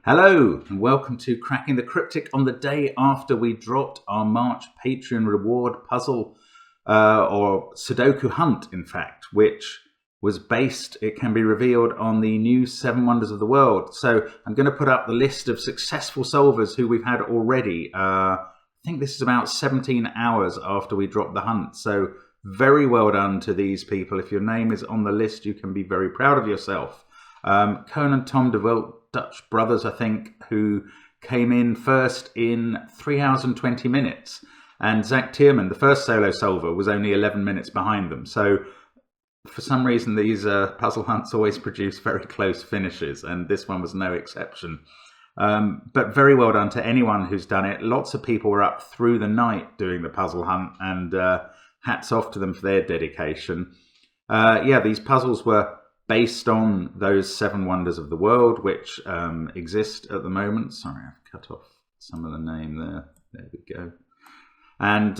Hello and welcome to Cracking the Cryptic on the day after we dropped our March Patreon reward puzzle or Sudoku hunt, in fact, which was based, it can be revealed, on the new 7 Wonders of the World. So I'm going to put up the list of successful solvers who we've had already. I think this is about 17 hours after we dropped the hunt. So very well done to these people. If your name is on the list, you can be very proud of yourself. Conan Tom de Wilt, Dutch brothers, I think, who came in first in 3 hours and 20 minutes. And Zach Tierman, the first solo solver, was only 11 minutes behind them. So for some reason, these puzzle hunts always produce very close finishes, and this one was no exception. But very well done to anyone who's done it. Lots of people were up through the night doing the puzzle hunt, and hats off to them for their dedication. Yeah, these puzzles were based on those 7 Wonders of the World, which exist at the moment. Sorry, I've cut off some of the name there. There we go. And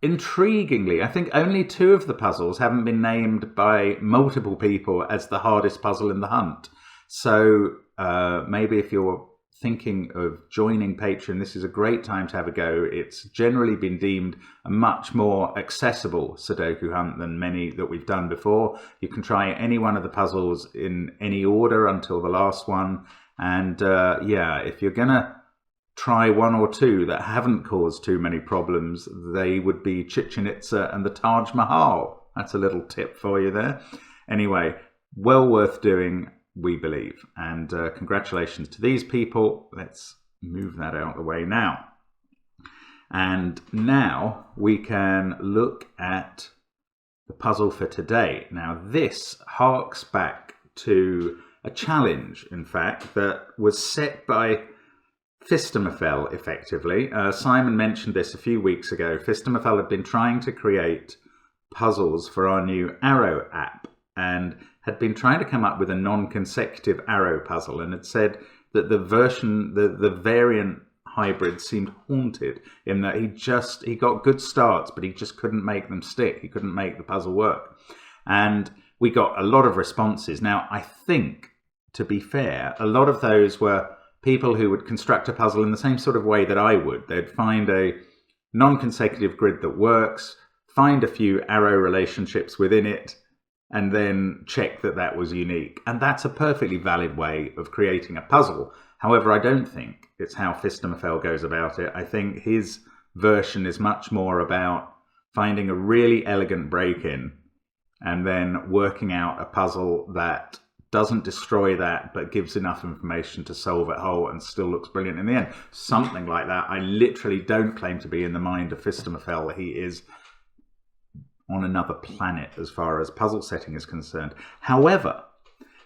intriguingly, I think only 2 of the puzzles haven't been named by multiple people as the hardest puzzle in the hunt. So maybe if you're thinking of joining Patreon, this is a great time to have a go. It's generally been deemed a much more accessible Sudoku hunt than many that we've done before. You can try any one of the puzzles in any order until the last one. And yeah, if you're gonna try 1 or 2 that haven't caused too many problems, they would be Chichen Itza and the Taj Mahal. That's a little tip for you there. Anyway, well worth doing, we believe, and congratulations to these people. Let's move that out of the way now. And now we can look at the puzzle for today. Now this harks back to a challenge, in fact, that was set by Fistamafel, effectively. Simon mentioned this a few weeks ago. Fistamafel had been trying to create puzzles for our new Arrow app, and had been trying to come up with a non-consecutive arrow puzzle, and had said that the variant hybrid seemed haunted in that he got good starts, but he just couldn't make them stick. He couldn't make the puzzle work. And we got a lot of responses. Now, I think, to be fair, a lot of those were people who would construct a puzzle in the same sort of way that I would. They'd find a non-consecutive grid that works, find a few arrow relationships within it, and then check that that was unique. And that's a perfectly valid way of creating a puzzle. However, I don't think it's how Fistamafel goes about it. I think his version is much more about finding a really elegant break-in and then working out a puzzle that doesn't destroy that, but gives enough information to solve it whole and still looks brilliant in the end. Something like that. I literally don't claim to be in the mind of Fistamafel. He is on another planet as far as puzzle setting is concerned. However,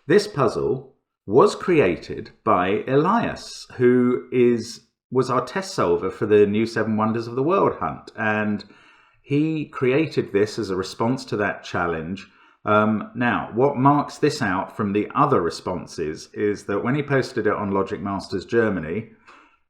this puzzle was created by Elias, who was our test solver for the new 7 Wonders of the World hunt. And he created this as a response to that challenge. Now, what marks this out from the other responses is that when he posted it on Logic Masters Germany,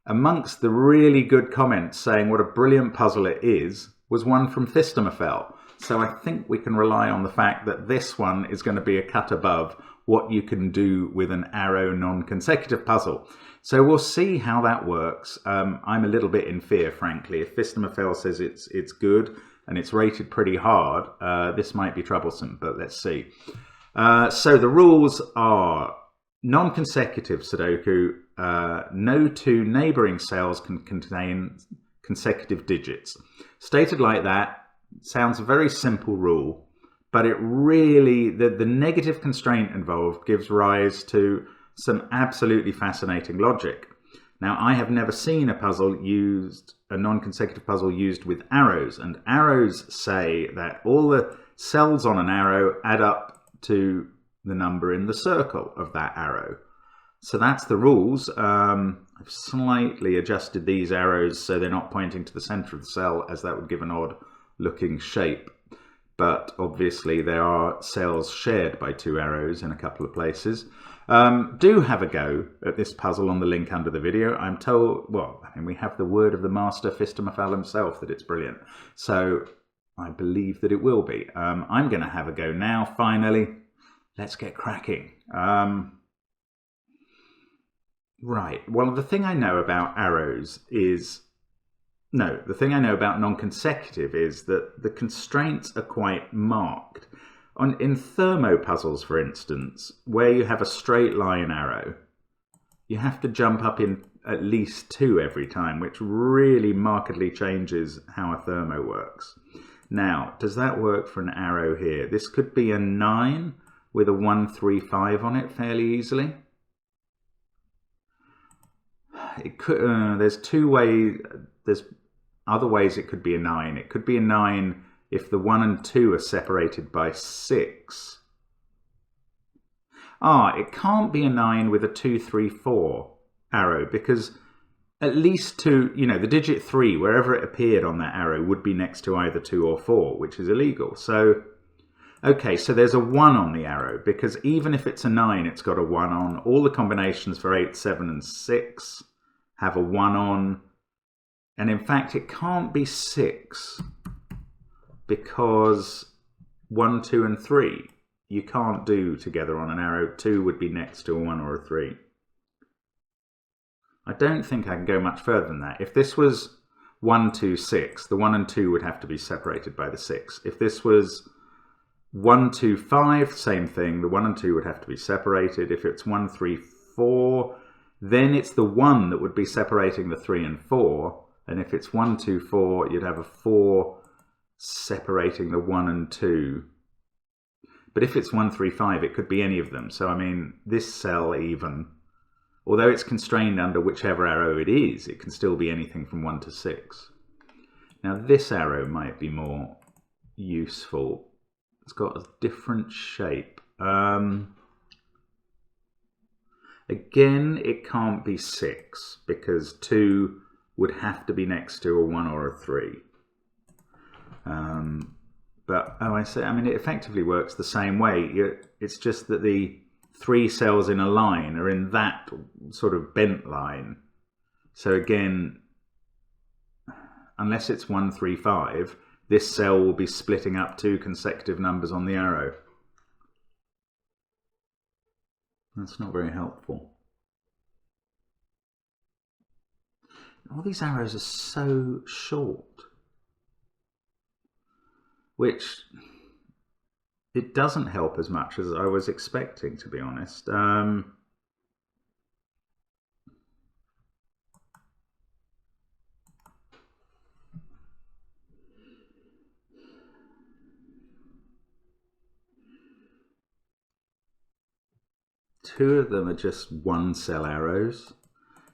amongst the really good comments saying what a brilliant puzzle it is, was one from Fistamafel. So I think we can rely on the fact that this one is going to be a cut above what you can do with an arrow non-consecutive puzzle. So we'll see how that works. I'm a little bit in fear, frankly. If Fistamafel says it's good and it's rated pretty hard, this might be troublesome, but let's see. So the rules are non-consecutive Sudoku. No 2 neighboring cells can contain consecutive digits. Stated like that, sounds a very simple rule, but it really, the negative constraint involved gives rise to some absolutely fascinating logic. Now, I have never seen a non-consecutive puzzle used with arrows, and arrows say that all the cells on an arrow add up to the number in the circle of that arrow. So that's the rules. I've slightly adjusted these arrows so they're not pointing to the center of the cell, as that would give an odd looking shape, but obviously there are cells shared by 2 arrows in a couple of places. Do have a go at this puzzle on the link under the video. I'm told, well, I mean, we have the word of the master Fistamafel himself that it's brilliant, so I believe that it will be. I'm going to have a go now, finally. Let's get cracking. Right. Well, the thing I know about arrows is... No, the thing I know about non-consecutive is that the constraints are quite marked. In thermo puzzles, for instance, where you have a straight line arrow, you have to jump up in at least 2 every time, which really markedly changes how a thermo works. Now, does that work for an arrow here? This could be a 9 with a 1, 3, 5 on it fairly easily. It could. There's 2 ways. There's other ways it could be a 9. It could be a 9 if the 1 and 2 are separated by 6. It can't be a 9 with a 2, 3, 4 arrow, because at least 2, the digit 3, wherever it appeared on that arrow, would be next to either 2 or 4, which is illegal. So, okay, so there's a 1 on the arrow, because even if it's a 9, it's got a 1 on. All the combinations for 8, 7, and 6 have a 1 on. And in fact, it can't be 6, because 1, 2, and 3 you can't do together on an arrow. 2 would be next to a 1 or a 3. I don't think I can go much further than that. If this was 1, 2, 6, the 1 and 2 would have to be separated by the 6. If this was 1, 2, 5, same thing. The 1 and 2 would have to be separated. If it's 1, 3, 4, then it's the 1 that would be separating the 3 and 4. And if it's 1, 2, 4, you'd have a 4 separating the 1 and 2. But if it's 1, 3, 5, it could be any of them. So, I mean, this cell even, although it's constrained under whichever arrow it is, it can still be anything from 1 to 6. Now, this arrow might be more useful. It's got a different shape. Again, it can't be 6, because 2 would have to be next to a 1 or a 3. But it effectively works the same way. It's just that the 3 cells in a line are in that sort of bent line. So again, unless it's 1, 3, 5, this cell will be splitting up 2 consecutive numbers on the arrow. That's not very helpful. All these arrows are so short, which it doesn't help as much as I was expecting, to be honest. Two of them are just 1 cell arrows.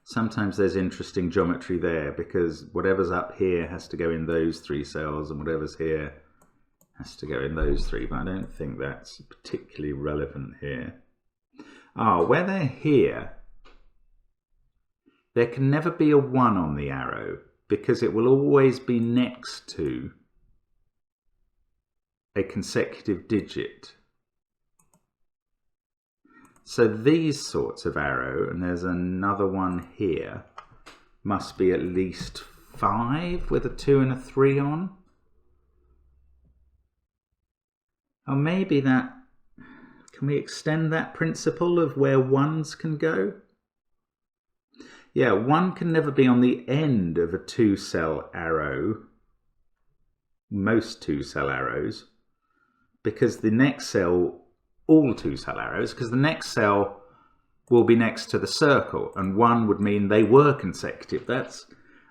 Sometimes there's interesting geometry there, because whatever's up here has to go in those 3 cells, and whatever's here has to go in those 3, but I don't think that's particularly relevant here. Where they're here, there can never be a 1 on the arrow, because it will always be next to a consecutive digit. So these sorts of arrow, and there's another one here, must be at least 5 with a 2 and a 3 on. Or maybe that, can we extend that principle of where 1s can go? Yeah, 1 can never be on the end of a 2-cell arrow, most 2-cell arrows, because the next cell, all 2-cell arrows, because the next cell will be next to the circle, and 1 would mean they were consecutive. That's,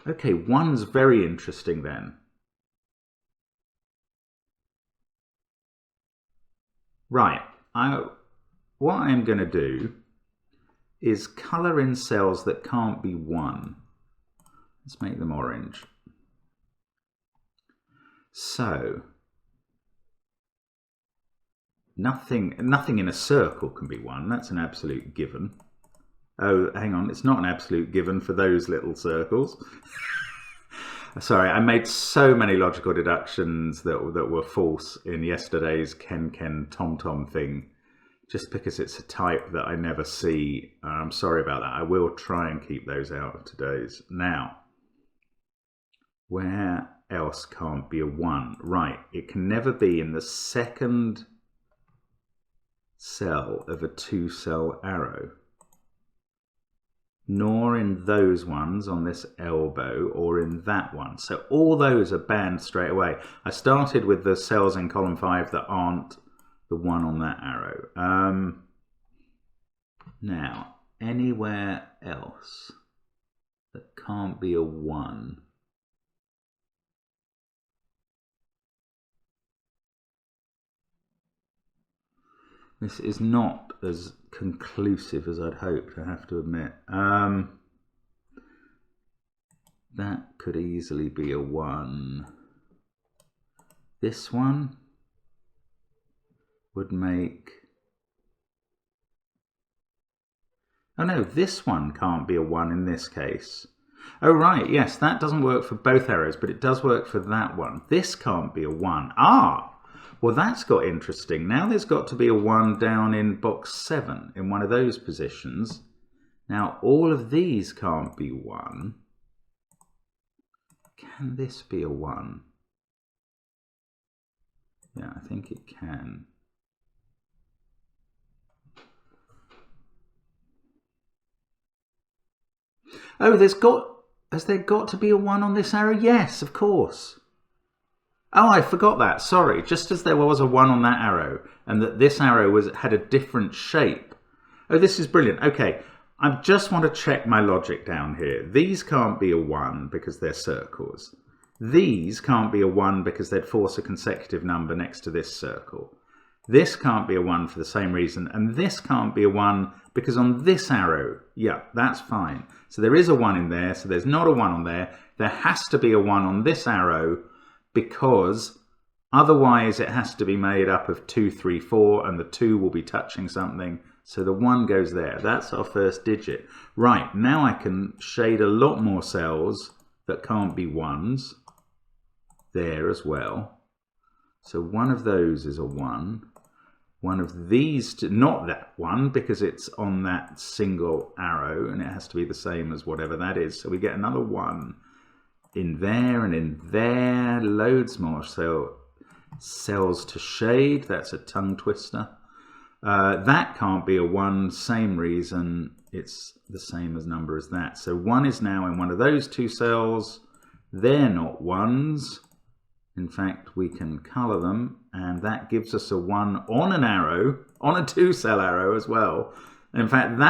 okay, 1's very interesting then. Right, what I'm going to do is colour in cells that can't be 1. Let's make them orange. So, nothing in a circle can be 1. That's an absolute given. Oh, hang on, it's not an absolute given for those little circles. Sorry, I made so many logical deductions that were false in yesterday's Ken Tom Tom thing, just because it's a type that I never see. I'm sorry about that. I will try and keep those out of today's. Now, where else can't be a 1? Right, it can never be in the second cell of a 2-cell arrow. nor in those ones on this elbow or in that one. So all those are banned straight away. I started with the cells in column 5 that aren't the one on that arrow. Now, anywhere else that can't be a 1. This is not as conclusive as I'd hoped, I have to admit. That could easily be a 1. This one would make... Oh no, this one can't be a 1 in this case. Oh right, yes, that doesn't work for both arrows, but it does work for that one. This can't be a 1. Ah! Well, that's got interesting. Now there's got to be a 1 down in box 7 in one of those positions. Now all of these can't be 1. Can this be a 1? Yeah, I think it can. Oh, has there got to be a 1 on this arrow? Yes, of course. Oh, I forgot that. Sorry. Just as there was a 1 on that arrow and that this arrow had a different shape. Oh, this is brilliant. Okay, I just want to check my logic down here. These can't be a 1 because they're circles. These can't be a 1 because they'd force a consecutive number next to this circle. This can't be a 1 for the same reason. And this can't be a 1 because on this arrow, yeah, that's fine. So there is a 1 in there, so there's not a 1 on there. There has to be a 1 on this arrow, because otherwise it has to be made up of 2, 3, 4, and the 2 will be touching something. So the 1 goes there. That's our first digit. Right, now I can shade a lot more cells that can't be 1s there as well. So one of those is a 1. One of these, not that one, because it's on that single arrow and it has to be the same as whatever that is. So we get another 1. In there and in there, loads more cells to shade. That's a tongue twister. That can't be a 1, same reason, it's the same as number as that. So 1 is now in one of those 2 cells. They're not 1s. In fact, we can color them, and that gives us a 1 on an arrow, on a 2-cell arrow as well. In fact,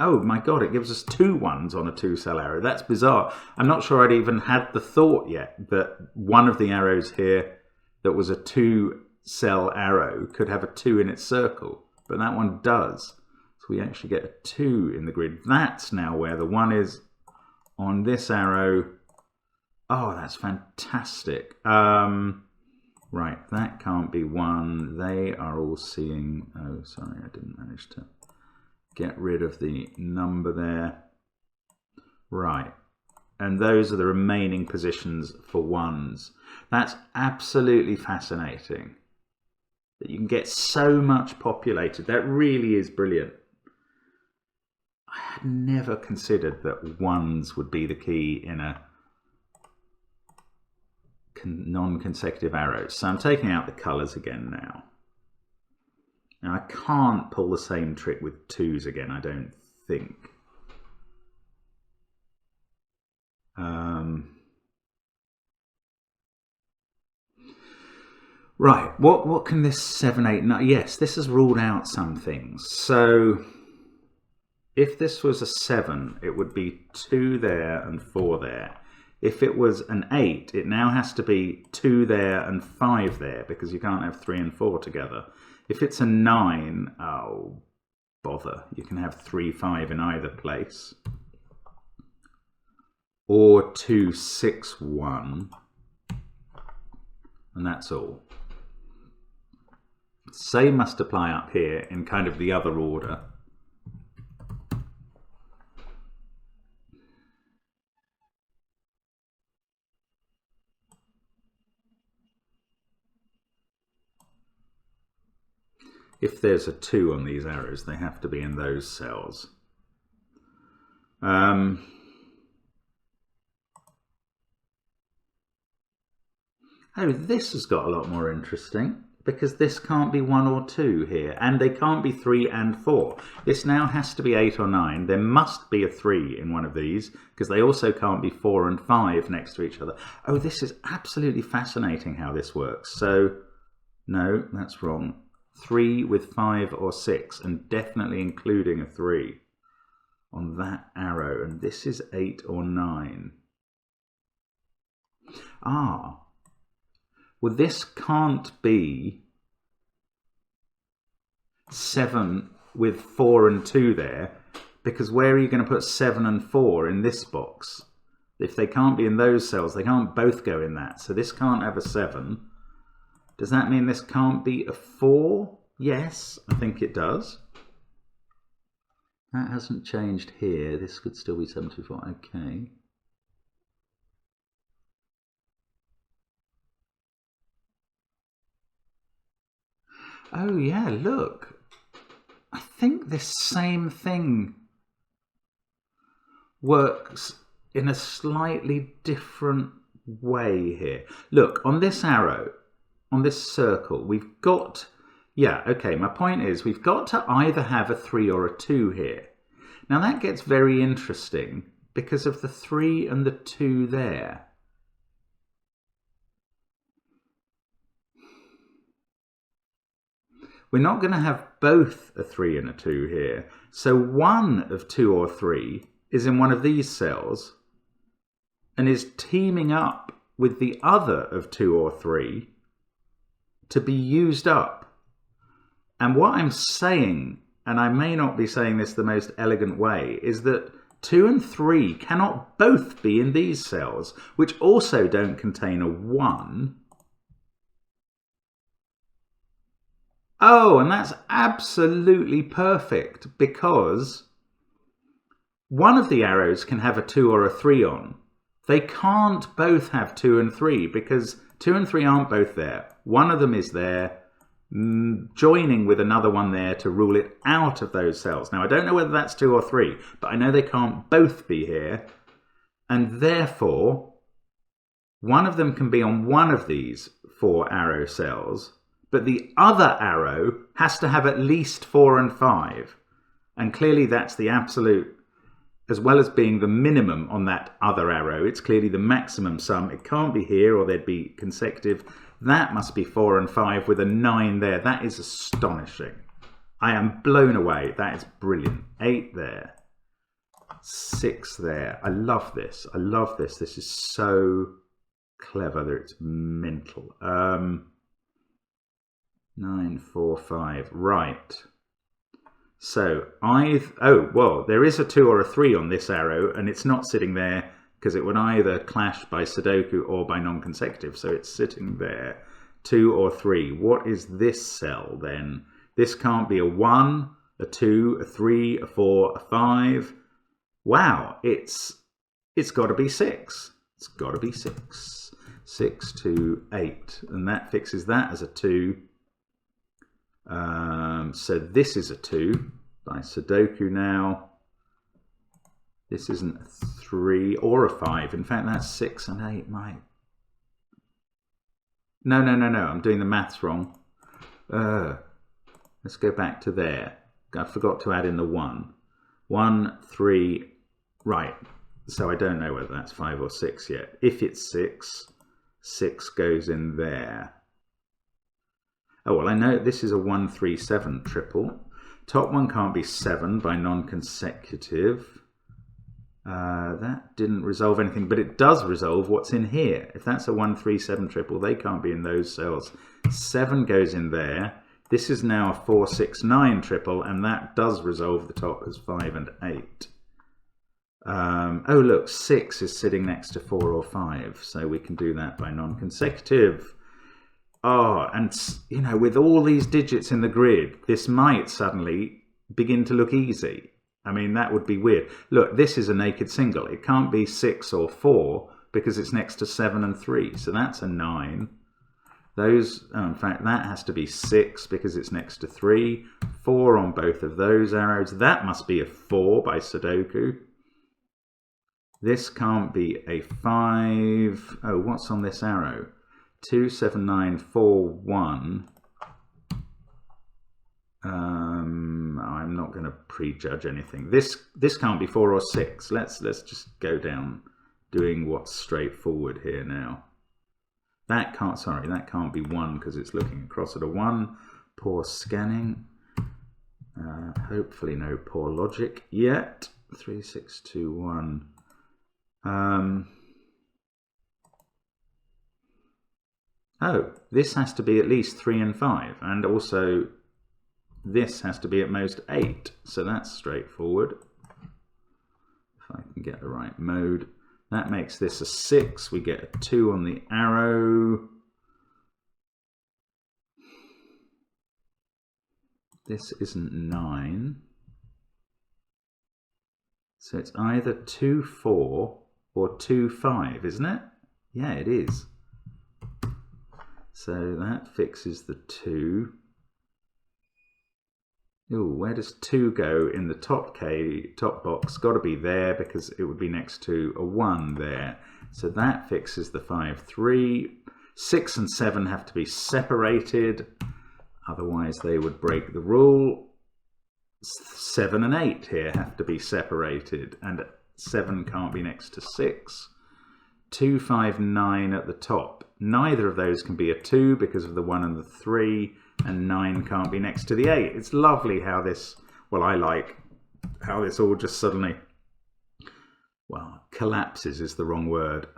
oh my God, it gives us 2 1s on a 2-cell arrow. That's bizarre. I'm not sure I'd even had the thought yet that one of the arrows here that was a 2-cell arrow could have a 2 in its circle, but that one does. So we actually get a 2 in the grid. That's now where the 1 is on this arrow. Oh, that's fantastic. Right, that can't be 1. They are all seeing... Oh, sorry, I didn't manage to get rid of the number there. Right, and those are the remaining positions for 1s. That's absolutely fascinating. That you can get so much populated. That really is brilliant. I had never considered that 1s would be the key in a non-consecutive arrows. So I'm taking out the colors again now. Now I can't pull the same trick with 2s again, I don't think. Right, what can this 7, 8, 9... Yes, this has ruled out some things. So if this was a 7, it would be 2 there and 4 there. If it was an 8, it now has to be 2 there and 5 there, because you can't have 3 and 4 together. If it's a 9, oh, bother. You can have 3, 5 in either place. Or 2, 6, 1. And that's all. Same must apply up here in kind of the other order. If there's a 2 on these arrows, they have to be in those cells. Oh, this has got a lot more interesting. because this can't be 1 or 2 here, and they can't be 3 and 4. This now has to be 8 or 9. There must be a 3 in one of these, because they also can't be 4 and 5 next to each other. Oh, this is absolutely fascinating how this works. So, no, that's wrong. 3 with 5 or 6, and definitely including a 3 on that arrow, and this is 8 or 9. Ah, well, this can't be 7 with 4 and 2 there, because where are you going to put 7 and 4 in this box? If they can't be in those cells, they can't both go in that. So this can't have a 7. Does that mean this can't be a 4? Yes, I think it does. That hasn't changed here. This could still be 74. Okay. Oh yeah, look. I think this same thing works in a slightly different way here. Look, on this arrow, on this circle, we've got, yeah, okay, my point is we've got to either have a 3 or a 2 here. Now that gets very interesting because of the 3 and the 2 there. We're not going to have both a 3 and a 2 here. So one of 2 or 3 is in one of these cells and is teaming up with the other of 2 or 3 to be used up. And what I'm saying, and I may not be saying this the most elegant way, is that 2 and 3 cannot both be in these cells, which also don't contain a 1. Oh, and that's absolutely perfect, because one of the arrows can have a 2 or a 3 on. They can't both have 2 and 3 because 2 and 3 aren't both there. One of them is there, joining with another one there to rule it out of those cells. Now, I don't know whether that's 2 or 3, but I know they can't both be here. And therefore, one of them can be on one of these 4 arrow cells, but the other arrow has to have at least 4 and 5. And clearly that's the absolute, as well as being the minimum on that other arrow, it's clearly the maximum sum. It can't be here or they'd be consecutive. That must be 4 and 5 with a 9 there. That is astonishing. I am blown away. That is brilliant. 8 there. 6 there. I love this. I love this. This is so clever that it's mental. 9, 4, 5. Right. So well, there is a 2 or a 3 on this arrow, and it's not sitting there because it would either clash by Sudoku or by non-consecutive. So it's sitting there. 2 or 3. What is this cell then? This can't be a 1, a 2, a 3, a 4, a 5. Wow, it's got to be 6. It's got to be 6. 6, 2, 8. And that fixes that as a 2. So this is a 2 by Sudoku now. This isn't a 3 or a 5. In fact, that's 6 and 8. No. I'm doing the maths wrong. Let's go back to there. I forgot to add in the 1. 1, 3. Right. So I don't know whether that's 5 or 6 yet. If it's 6, 6 goes in there. Oh, well, I know this is a 1, 3, 7 triple. Top one can't be 7 by non-consecutive. That didn't resolve anything, but it does resolve what's in here. If that's a 1, 3, 7 triple, they can't be in those cells. 7 goes in there. This is now a 4, 6, 9 triple, and that does resolve the top as 5 and 8. Oh, look, 6 is sitting next to 4 or 5, so we can do that by non-consecutive. Oh, and you know, with all these digits in the grid, this might suddenly begin to look easy. I mean, that would be weird. Look, this is a naked single. It can't be 6 or 4 because it's next to 7 and 3. So that's a 9. Those, oh, in fact, that has to be 6 because it's next to 3. 4 on both of those arrows. That must be a 4 by Sudoku. This can't be a 5. Oh, what's on this arrow? 2, 7, 9, 4, 1. I'm not going to prejudge anything. This can't be 4 or 6. Let's just go down doing what's straightforward here now. That can't be 1 because it's looking across at a 1. Poor scanning. Hopefully no poor logic yet. 3, 6, 2, 1. Oh, this has to be at least 3 and 5, and also this has to be at most 8, so that's straightforward. If I can get the right mode. That makes this a 6. We get a 2 on the arrow. This isn't 9. So it's either 2, 4 or 2, 5, isn't it? Yeah, it is. So that fixes the 2. Ooh, where does 2 go in the top box? Got to be there because it would be next to a 1 there. So that fixes the 5, 3. 6 and 7 have to be separated. Otherwise they would break the rule. 7 and 8 here have to be separated. And 7 can't be next to 6. 2, 5, 9 at the top. Neither of those can be a 2 because of the 1 and the 3. And 9 can't be next to the 8. It's lovely how this, well, I like how this all just suddenly, well, collapses is the wrong word.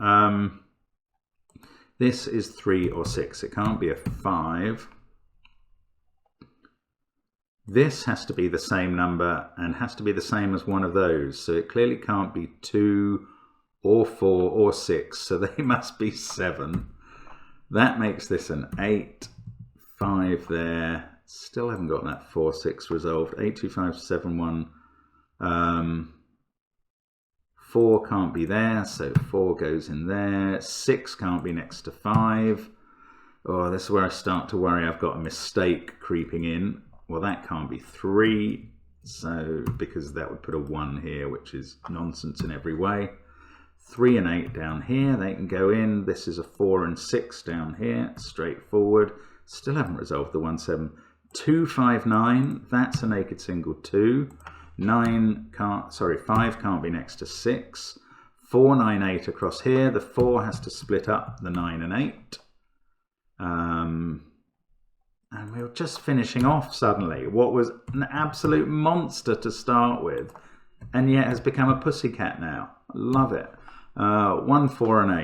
This is 3 or 6. It can't be a 5. This has to be the same number and has to be the same as one of those. So it clearly can't be 2 or 4 or 6. So they must be 7. That makes this an 8. 5 there. Still haven't got that 4, 6 resolved. 8, 2, 5, 7, 1. 4 can't be there, so 4 goes in there. 6 can't be next to 5. Oh, this is where I start to worry I've got a mistake creeping in. Well, that can't be 3, so because that would put a 1 here, which is nonsense in every way. 3 and 8 down here, they can go in. This is a 4 and 6 down here, straightforward. Still haven't resolved the 1, 7. 2, 5, 9, that's a naked single 2. 5 can't be next to 6. 4, 9, 8 across here. The 4 has to split up the 9 and 8. And we were just finishing off suddenly what was an absolute monster to start with, and yet has become a pussycat now. Love it. 1, 4 and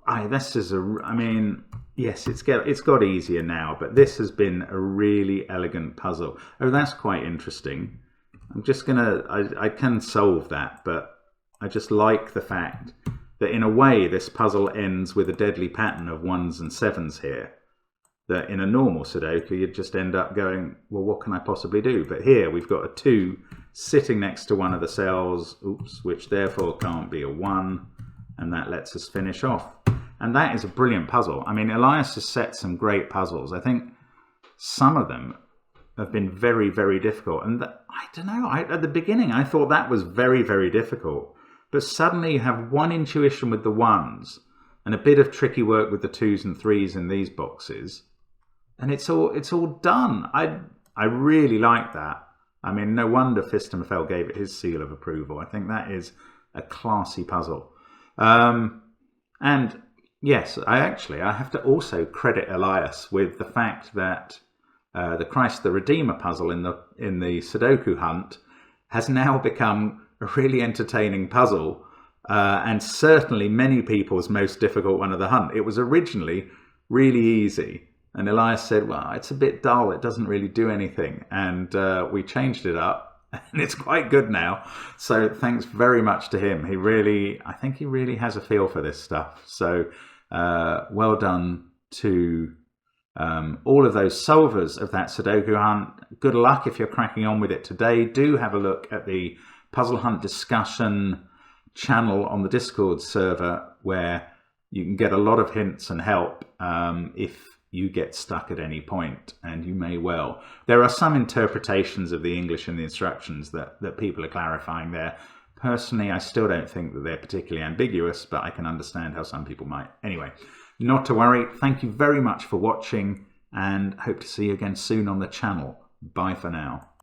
8. This is I mean, yes, it's got easier now, but this has been a really elegant puzzle. Oh, that's quite interesting. I'm just gonna, I can solve that, but I just like the fact that in a way this puzzle ends with a deadly pattern of 1s and 7s here. That in a normal Sudoku you'd just end up going, well, what can I possibly do? But here we've got a 2 sitting next to one of the cells, oops, which therefore can't be a 1, and that lets us finish off. And that is a brilliant puzzle. I mean, Elias has set some great puzzles. I think some of them have been very, very difficult. And I don't know, at the beginning I thought that was very, very difficult. But suddenly you have one intuition with the 1s and a bit of tricky work with the 2s and 3s in these boxes. And it's all done. I really like that. I mean, no wonder Fistemfeld gave it his seal of approval. I think that is a classy puzzle. And yes, I have to also credit Elias with the fact that the Christ the Redeemer puzzle in the Sudoku hunt has now become a really entertaining puzzle, and certainly many people's most difficult one of the hunt. It was originally really easy, and Elias said, well, it's a bit dull, it doesn't really do anything, and we changed it up, and it's quite good now. So thanks very much to him. I think he really has a feel for this stuff. So well done to all of those solvers of that Sudoku hunt. Good luck if you're cracking on with it today. Do have a look at the Puzzle Hunt discussion channel on the Discord server, where you can get a lot of hints and help if you get stuck at any point, and you may well. There are some interpretations of the English in the instructions that people are clarifying there. Personally, I still don't think that they're particularly ambiguous, but I can understand how some people might. Anyway, not to worry. Thank you very much for watching, and hope to see you again soon on the channel. Bye for now.